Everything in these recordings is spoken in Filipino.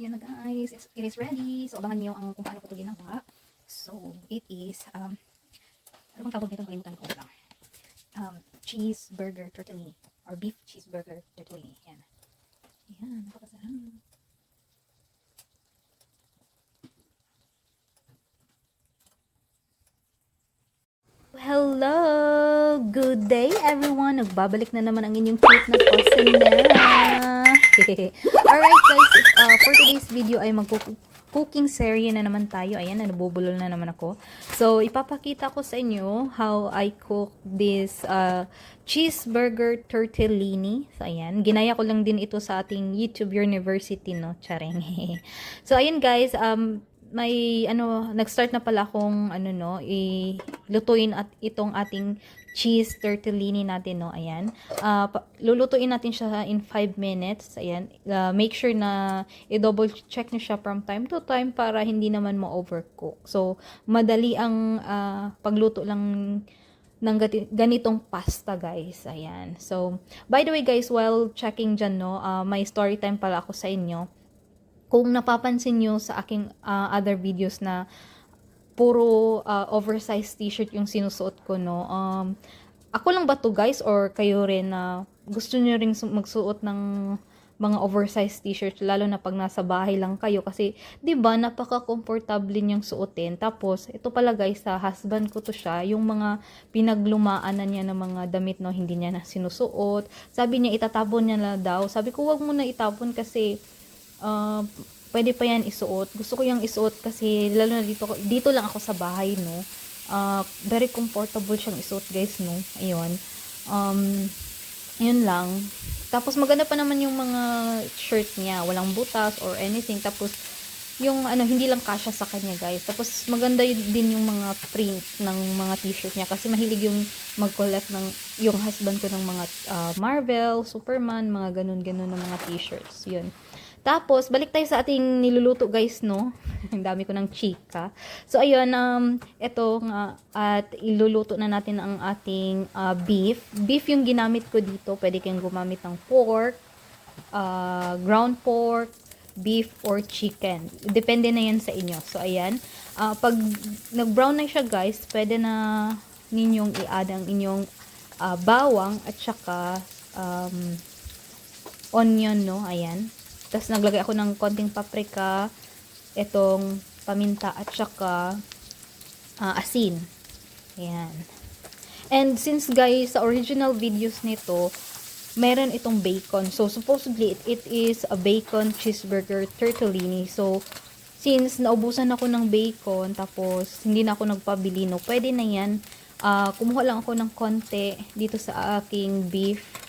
Ayan na guys, it is ready. So, abangan niyo ang kung paano ko ito ginawa. So, it is, ano bang tawag nito? Nakalimutan ko lang. Cheeseburger tortellini. Or beef cheeseburger tortellini. Ayan. Ayan, napakasarap. Hello! Good day everyone! Nagbabalik na naman ang inyong cute na Cosinera! Alright guys, for today's video ay mag-cooking series na naman tayo. Ayan, nabubulol na naman ako. So, ipapakita ko sa inyo how I cook this cheeseburger tortellini. So, ayan. Ginaya ko lang din ito sa ating YouTube University, no? Charing. So, ayan guys, may nag-start na pala akong lutuin at itong ating cheese tortellini natin, no. Ayan. Lulutuin natin siya in 5 minutes. Ayan. Make sure na i-double check niyo siya from time to time para hindi naman ma-overcook. So, madali ang pagluto lang ng ganitong pasta, guys. Ayan. So, by the way, guys, while checking dyan, no, may story time pala ako sa inyo. Kung napapansin nyo sa aking other videos na puro oversized t-shirt yung sinusuot ko, no? Ako lang ba to guys? Or kayo rin na gusto nyo rin magsuot ng mga oversized t-shirt, lalo na pag nasa bahay lang kayo? Kasi, di ba napaka-comfortable niyang suotin. Tapos, ito pala guys, sa husband ko to siya, yung mga pinaglumaan na niya ng mga damit, no, hindi niya na sinusuot. Sabi niya, itatapon niya na daw. Sabi ko, wag mo na itapon kasi pwede pa yan isuot. Gusto ko yung isuot kasi lalo na dito lang ako sa bahay, no. Very comfortable siyang isuot, guys, no. Ayun. Yun lang. Tapos maganda pa naman yung mga shirt niya, walang butas or anything. Tapos yung hindi lang kasya sa kanya, guys. Tapos maganda din yung mga print ng mga t-shirt niya kasi mahilig yung mag-collect ng yung husband ko ng mga Marvel, Superman, mga ganun-ganun ng mga t-shirts. Yun. Tapos, balik tayo sa ating niluluto, guys, no? Ang dami ko ng chika. So, ayun, eto nga, at iluluto na natin ang ating beef. Beef yung ginamit ko dito. Pwede kayong gumamit ng pork, ground pork, beef, or chicken. Depende na yan sa inyo. So, ayan. Pag nag-brown na siya, guys, pwede na ninyong i-add ang inyong bawang at saka onion, no? Ayan. Tapos naglagay ako ng konting paprika, etong paminta at saka asin. Ayan. And since guys, sa original videos nito, meron itong bacon. So supposedly it is a bacon cheeseburger tortellini. So since naubusan ako ng bacon, tapos hindi na ako nagpabili, no, pwede na yan. Kumuha lang ako ng konti dito sa aking beef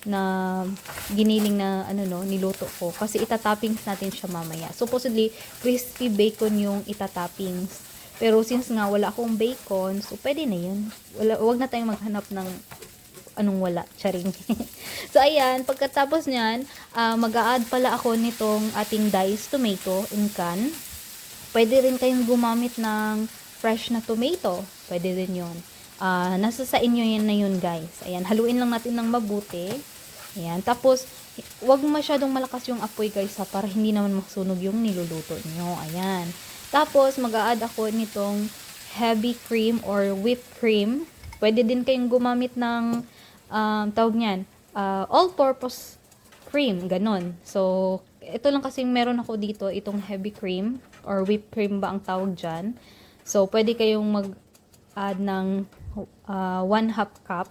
na giniling na niluto ko kasi itatoppings natin siya mamaya. Supposedly crispy bacon yung itatoppings, pero since nga wala akong bacon, so pwede na yun. Wag na tayong maghanap ng wala, charing. So ayan, pagkatapos niyan, mag-a-add pala ako nitong ating diced tomato in can. Pwede rin kayong gumamit ng fresh na tomato, pwede rin yun. Nasa sa inyo yan na yun, guys. Ayan, haluin lang natin ng mabuti. Ayan, tapos, wag masyadong malakas yung apoy, guys, para hindi naman masunog yung niluluto nyo. Ayan. Tapos, mag-a-add ako nitong heavy cream or whipped cream. Pwede din kayong gumamit ng, tawag niyan, all-purpose cream, ganon. So, ito lang kasi meron ako dito, itong heavy cream or whipped cream ba ang tawag dyan. So, pwede kayong mag-add ng 1/2 cup.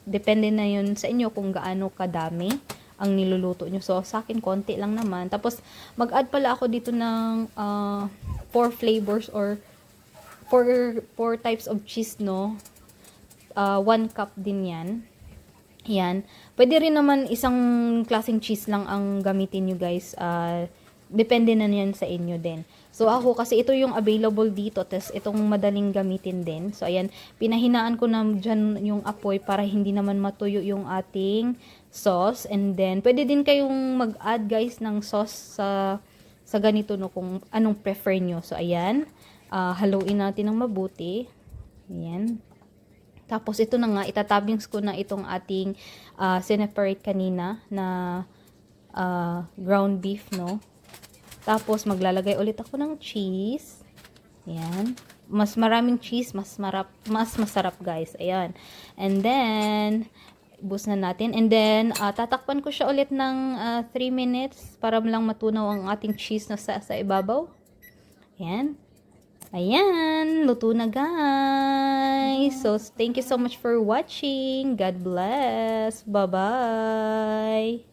Depende na yun sa inyo kung gaano kadami ang niluluto nyo. So, sa akin, konti lang naman. Tapos, mag-add pala ako dito ng 4 flavors or 4 types of cheese, no? 1 cup din yan. Yan. Pwede rin naman isang klaseng cheese lang ang gamitin nyo, guys. Depende na yan sa inyo din. So, ako, kasi ito yung available dito, tapos itong madaling gamitin din. So, ayan, pinahinaan ko na dyan yung apoy para hindi naman matuyo yung ating sauce. And then, pwede din kayong mag-add, guys, ng sauce sa ganito, no, kung anong prefer nyo. So, ayan, haluin natin ng mabuti. Ayan. Tapos, ito na nga, itatoppings ko na itong ating sineparate kanina na ground beef, no. Tapos, maglalagay ulit ako ng cheese. Ayan. Mas maraming cheese, mas masarap, guys. Ayan. And then, bus na natin. And then, tatakpan ko siya ulit ng 3 minutes para lang matunaw ang ating cheese na sa ibabaw. Ayan. Ayan. Luto na, guys. So, thank you so much for watching. God bless. Bye-bye.